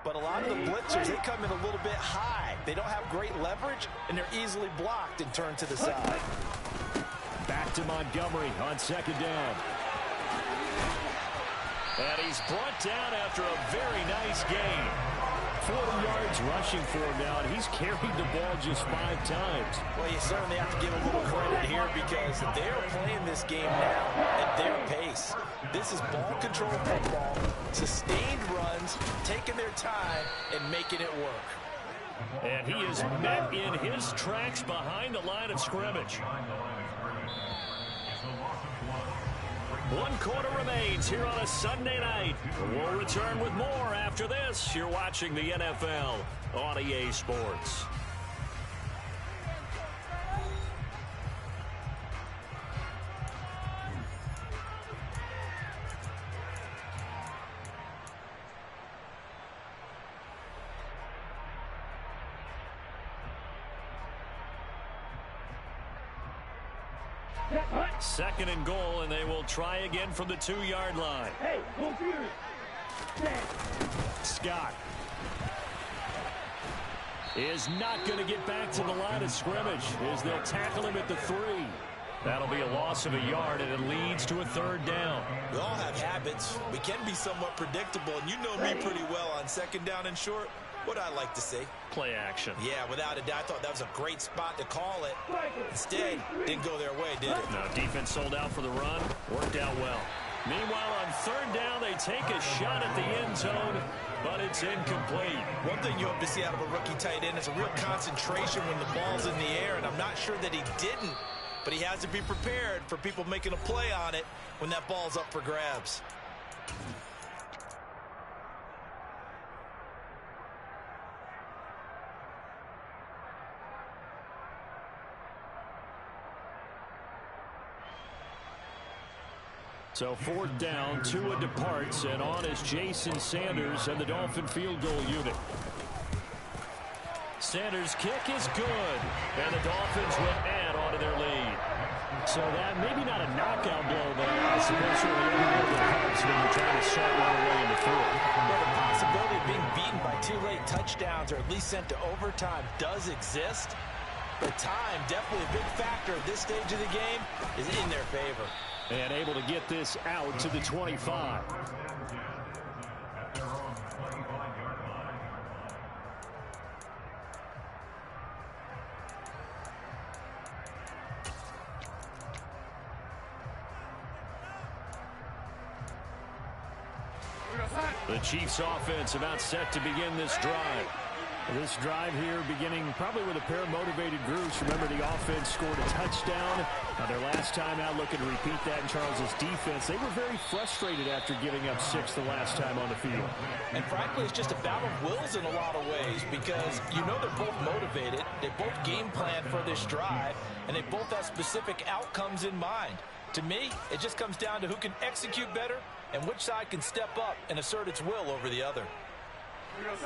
But a lot of the blitzers, they come in a little bit high. They don't have great leverage, and they're easily blocked and turned to the side. Back to Montgomery on second down. And he's brought down after a very nice game. 40 yards rushing for him now, and he's carried the ball just 5 times. Well, you certainly have to give a little credit here because they're playing this game now at their pace. This is ball control football, sustained runs, taking their time, and making it work. And he is met in his tracks behind the line of scrimmage. 1 quarter remains here on a Sunday night. We'll return with more after this. You're watching the NFL on EA Sports. Second and goal, and they will try again from the 2-yard line. Hey, Scott is not going to get back to the line of scrimmage as they'll tackle him at the 3. That'll be a loss of a yard, and it leads to a 3rd down. We all have habits. We can be somewhat predictable, and you know me pretty well on second down and short. What I like to say? Play action. Yeah, without a doubt, I thought that was a great spot to call it. Instead, didn't go their way, did it? No, defense sold out for the run. Worked out well. Meanwhile, on 3rd down, they take a shot at the end zone, but it's incomplete. One thing you hope to see out of a rookie tight end is a real concentration when the ball's in the air, and I'm not sure that he didn't, but he has to be prepared for people making a play on it when that ball's up for grabs. So 4th down, Tua departs, and on is Jason Sanders and the Dolphin field goal unit. Sanders' kick is good, and the Dolphins will add on to their lead. So that maybe not a knockout blow, but I suppose certainly every bit of it helps when you're trying to start one away in the 4th. Well, the possibility of being beaten by 2 late touchdowns or at least sent to overtime does exist. But time, definitely a big factor at this stage of the game, is in their favor. And able to get this out to the 25. The Chiefs offense about set to begin this drive. This drive here beginning probably with a pair of motivated groups. Remember, the offense scored a touchdown. Their last time out, looking to repeat that in Charles's defense. They were very frustrated after giving up 6 the last time on the field. And frankly, it's just a battle of wills in a lot of ways because you know they're both motivated. They both game plan for this drive, and they both have specific outcomes in mind. To me, it just comes down to who can execute better and which side can step up and assert its will over the other.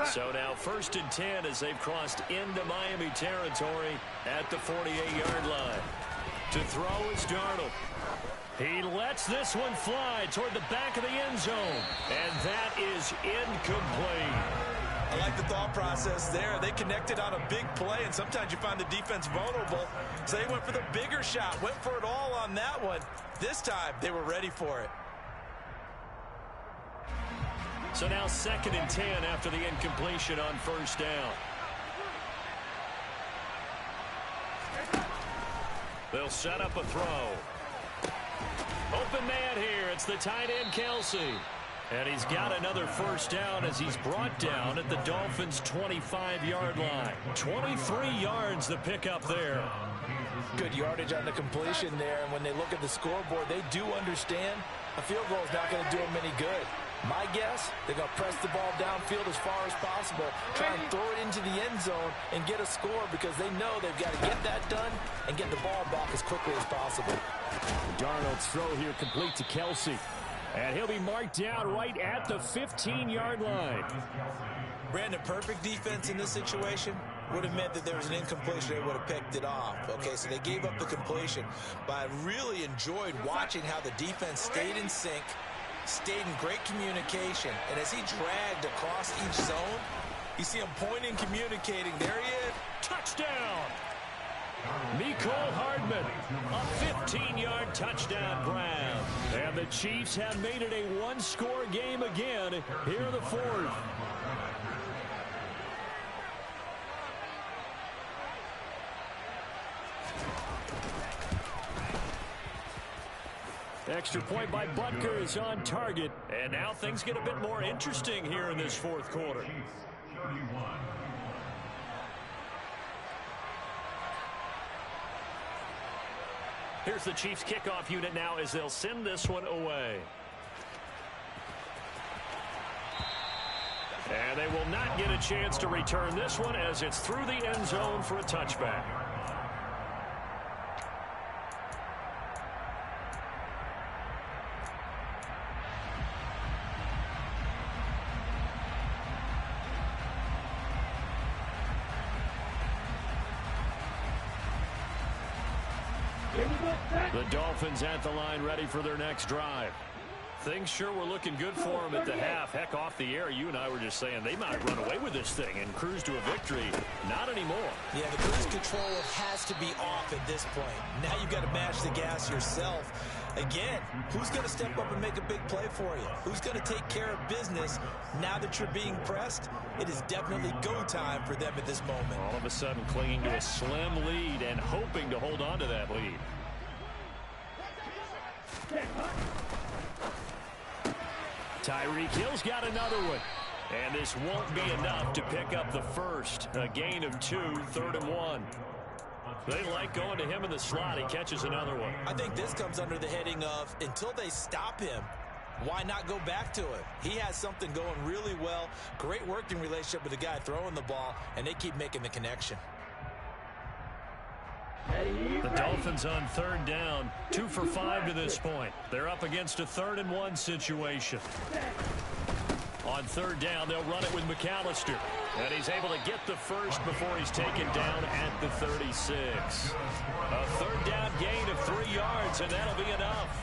So now 1st and 10 as they've crossed into Miami territory at the 48-yard line. To throw is Darnold. He lets this one fly toward the back of the end zone. And that is incomplete. I like the thought process there. They connected on a big play, and sometimes you find the defense vulnerable. So they went for the bigger shot, went for it all on that one. This time, they were ready for it. So now 2nd and 10 after the incompletion on first down. They'll set up a throw. Open man here. It's the tight end, Kelce. And he's got another first down as he's brought down at the Dolphins' 25-yard line. 23 yards the pickup there. Good yardage on the completion there. And when they look at the scoreboard, they do understand a field goal is not going to do them any good. My guess, they're going to press the ball downfield as far as possible, try and throw it into the end zone and get a score because they know they've got to get that done and get the ball back as quickly as possible. Darnold's throw here complete to Kelce. And he'll be marked down right at the 15-yard line. Brandon, perfect defense in this situation would have meant that there was an incompletion. They would have picked it off. Okay, so they gave up the completion. But I really enjoyed watching how the defense stayed in sync, stayed in great communication, and as he dragged across each zone, you see him pointing, communicating. There he is. Touchdown! Mecole Hardman, a 15-yard touchdown grab. And the Chiefs have made it a one-score game again here in the 4th. Extra point by Butker is on target. And now things get a bit more interesting here in this 4th quarter. Here's the Chiefs kickoff unit now as they'll send this one away. And they will not get a chance to return this one as it's through the end zone for a touchback. The Dolphins at the line ready for their next drive. Things sure were looking good for them at the half. Heck, off the air, you and I were just saying they might run away with this thing and cruise to a victory. Not anymore. Yeah, the cruise control has to be off at this point. Now you've got to match the gas yourself. Again, who's going to step up and make a big play for you? Who's going to take care of business now that you're being pressed? It is definitely go time for them at this moment. All of a sudden clinging to a slim lead and hoping to hold on to that lead. Tyreek Hill's got another one. And this won't be enough to pick up the first. A gain of 2, 3rd and 1. They like going to him in the slot. He catches another one. I think this comes under the heading of until they stop him, why not go back to him? He has something going really well. Great working relationship with the guy throwing the ball, and they keep making the connection. The Dolphins on 3rd down, 2 for 5 to this point. They're up against a 3rd and 1 situation. On 3rd down, they'll run it with McAllister. And he's able to get the first before he's taken down at the 36. A 3rd down gain of 3 yards, and that'll be enough.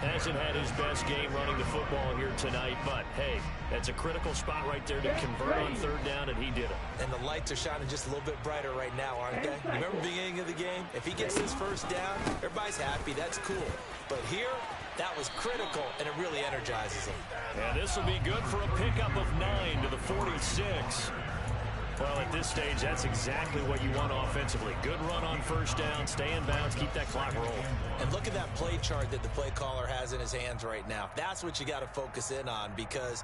Hasn't had his best game running the football here tonight, but hey, that's a critical spot right there to convert on 3rd down, and he did it. And the lights are shining just a little bit brighter right now, aren't they? Remember the beginning of the game? If he gets his first down, everybody's happy. That's cool. But here, that was critical, and it really energizes him. And this will be good for a pickup of 9 to the 46. Well, at this stage, that's exactly what you want offensively. Good run on 1st down, stay in bounds, keep that clock rolling. And look at that play chart that the play caller has in his hands right now. That's what you got to focus in on because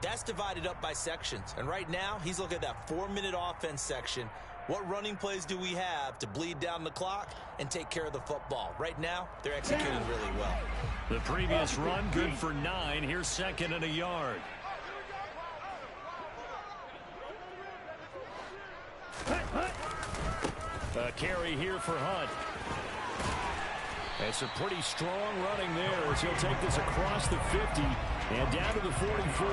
that's divided up by sections. And right now, he's looking at that 4-minute offense section. What running plays do we have to bleed down the clock and take care of the football? Right now, they're executing really well. The previous run, good for 9. Here's 2nd and a yard. A carry here for Hunt. It's a pretty strong running there as he'll take this across the 50 and down to the 44.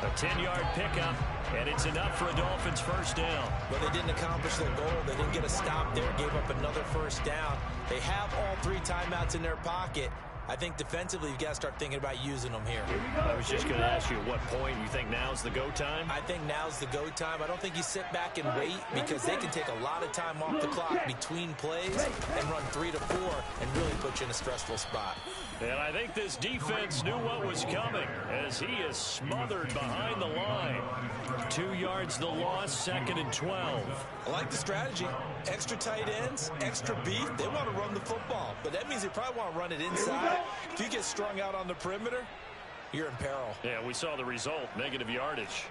A 10-yard pickup, and it's enough for a Dolphins first down. But they didn't accomplish their goal. They didn't get a stop there, gave up another first down. They have all 3 timeouts in their pocket. I think defensively you've got to start thinking about using them here. I was just going to ask you at what point you think now's the go time? I think now's the go time. I don't think you sit back and wait because they can take a lot of time off the clock between plays and run 3 to 4 and really put you in a stressful spot. And I think this defense knew what was coming as he is smothered behind the line. 2 yards the loss, 2nd and 12. I like the strategy. Extra tight ends, extra beef. They want to run the football, but that means they probably want to run it inside. If you get strung out on the perimeter, you're in peril. Yeah, we saw the result, negative yardage.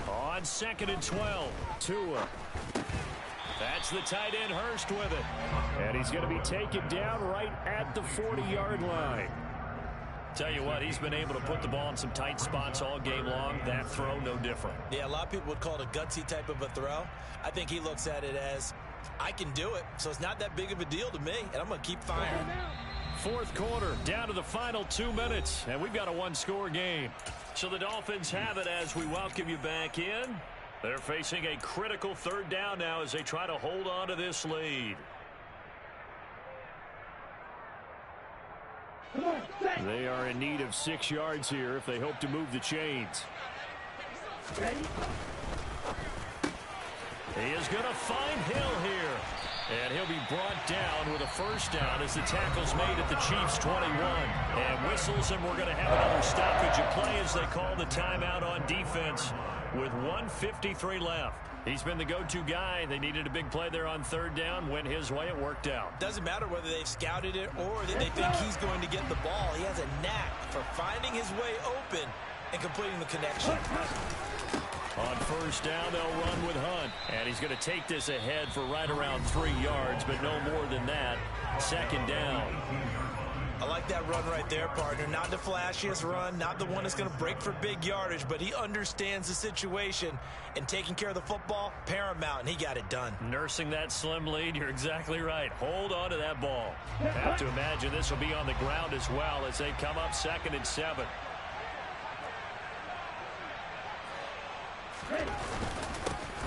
On 2nd and 12, Tua. That's the tight end, Hurst, with it. And he's going to be taken down right at the 40-yard line. Tell you what, he's been able to put the ball in some tight spots all game long. That throw, no different. Yeah, a lot of people would call it a gutsy type of a throw. I think he looks at it as, I can do it, so it's not that big of a deal to me, and I'm going to keep firing. 4th quarter, down to the final 2 minutes, and we've got a one-score game. So the Dolphins have it as we welcome you back in. They're facing a critical 3rd down now as they try to hold on to this lead. They are in need of 6 yards here if they hope to move the chains. He is going to find Hill here. And he'll be brought down with a 1st down as the tackle's made at the Chiefs' 21. And whistles, and we're going to have another stoppage of play as they call the timeout on defense with 1:53 left. He's been the go-to guy. They needed a big play there on 3rd down. Went his way. It worked out. Doesn't matter whether they've scouted it or that they think he's going to get the ball. He has a knack for finding his way open and completing the connection. On 1st down, they'll run with Hunt. And he's going to take this ahead for right around 3 yards, but no more than that. 2nd down. I like that run right there, partner. Not the flashiest run, not the one that's going to break for big yardage, but he understands the situation, and taking care of the football, paramount, and he got it done. Nursing that slim lead, you're exactly right. Hold on to that ball. Have to imagine this will be on the ground as well as they come up 2nd and 7.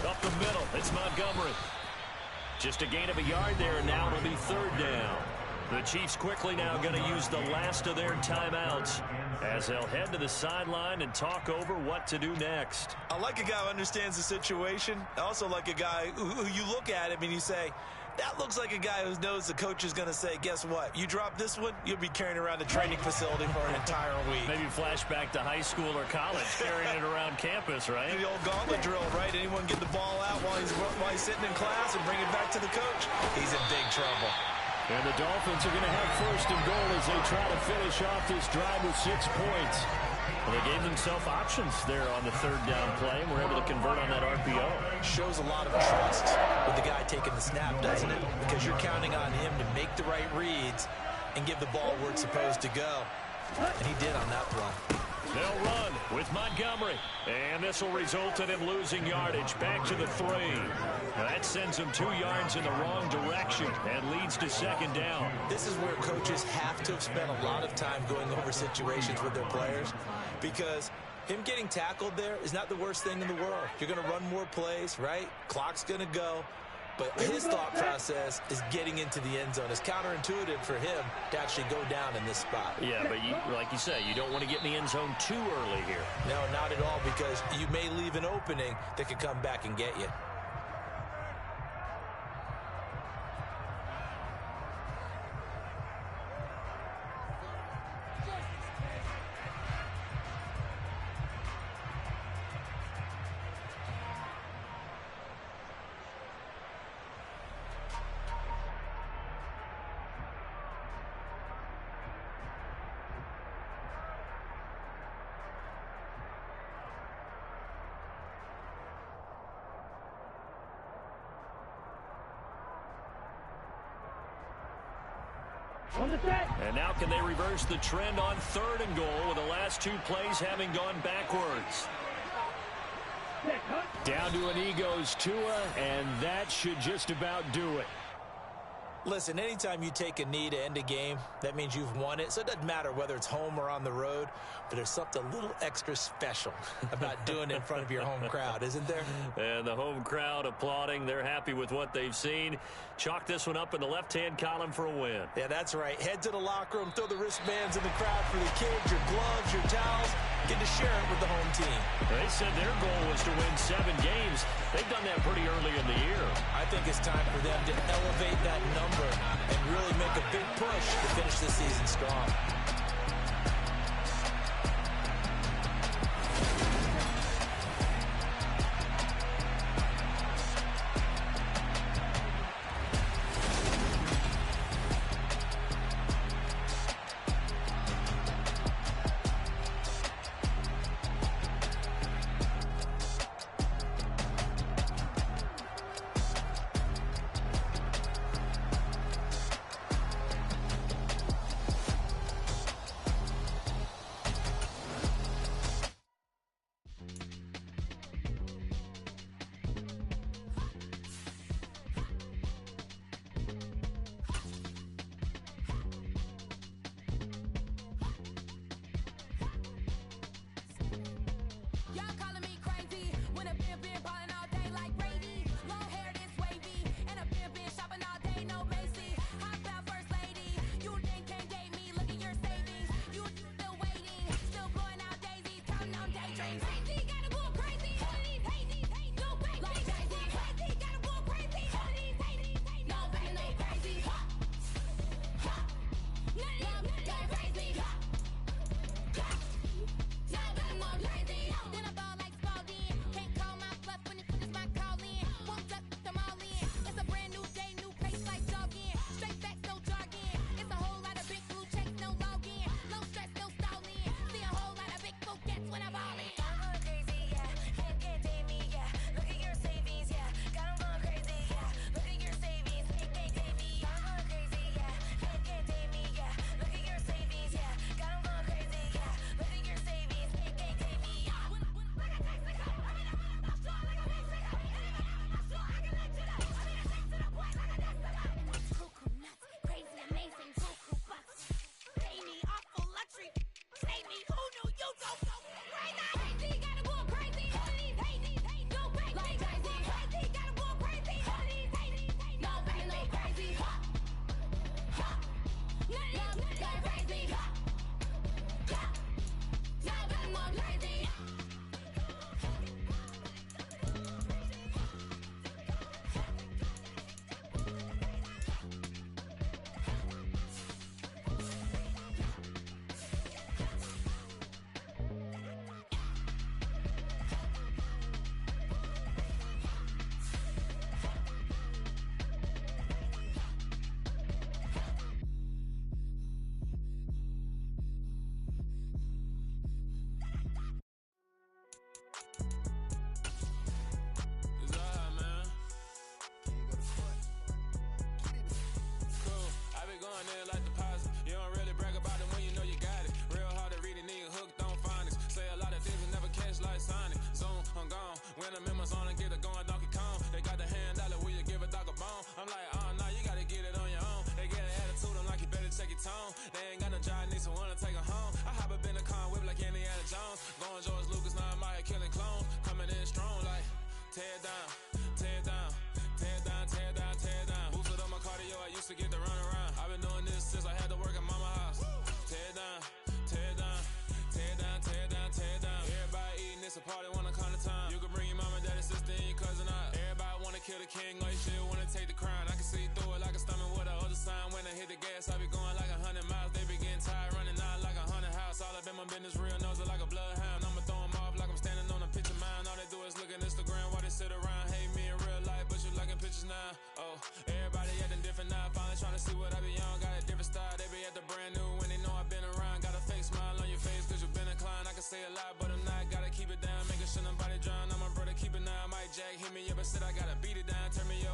Up the middle, it's Montgomery. Just a gain of a yard there, and now it'll be 3rd down. The Chiefs quickly now going to use the last of their timeouts as they'll head to the sideline and talk over what to do next. I like a guy who understands the situation. I also like a guy who you look at him and you say, that looks like a guy who knows the coach is going to say, guess what? You drop this one, you'll be carrying around the training facility for an entire week. Maybe flashback to high school or college, carrying it around campus, right? The old gauntlet drill, right? Anyone get the ball out while he's sitting in class and bring it back to the coach? He's in big trouble. And the Dolphins are going to have 1st and goal as they try to finish off this drive with 6 points. Well, they gave themselves options there on the 3rd down play, and were able to convert on that RPO. Shows a lot of trust with the guy taking the snap, doesn't it? Because you're counting on him to make the right reads and give the ball where it's supposed to go. And he did on that play. They'll run with Montgomery. And this will result in him losing yardage back to the 3. Now that sends him 2 yards in the wrong direction and leads to 2nd down. This is where coaches have to have spent a lot of time going over situations with their players, because him getting tackled there is not the worst thing in the world. You're going to run more plays, right? Clock's going to go. But his thought process is getting into the end zone. It's counterintuitive for him to actually go down in this spot. Yeah, but like you say, you don't want to get in the end zone too early here. No, not at all, because you may leave an opening that could come back and get you. And now can they reverse the trend on 3rd and goal with the last 2 plays having gone backwards? Down to an he goes Tua, and that should just about do it. Listen, anytime you take a knee to end a game, that means you've won it. So it doesn't matter whether it's home or on the road, but there's something a little extra special about doing it in front of your home crowd, isn't there? And the home crowd applauding. They're happy with what they've seen. Chalk this one up in the left-hand column for a win. Yeah, that's right. Head to the locker room, throw the wristbands in the crowd for the kids, your gloves, your towels. Get to share it with the home team. They said their goal was to win 7 games. They've done that pretty early in the year. I think it's time for them to elevate that number and really make a big push to finish the season strong. King, like shit, wanna take the crown. I can see through it like a stomach with a other sign. When I hit the gas, I be going like 100 miles. They be getting tired, running out like a 100 house. All up in my business, real nose like a bloodhound. I'ma throw them off like I'm standing on a picture mound. All they do is look at Instagram while they sit around. Hate me in real life, but you liking pictures now. Oh, everybody acting different now. Finally trying to see what I be on. Got a different style, they be at the brand new when they know I've been around. Got a fake smile on your face cause you been inclined. I can say a lot, but I'm not. Gotta keep it down, making sure nobody drown. I'm a brother, keep it now. Mike Jack hit me up and said I gotta beat it down. Turn me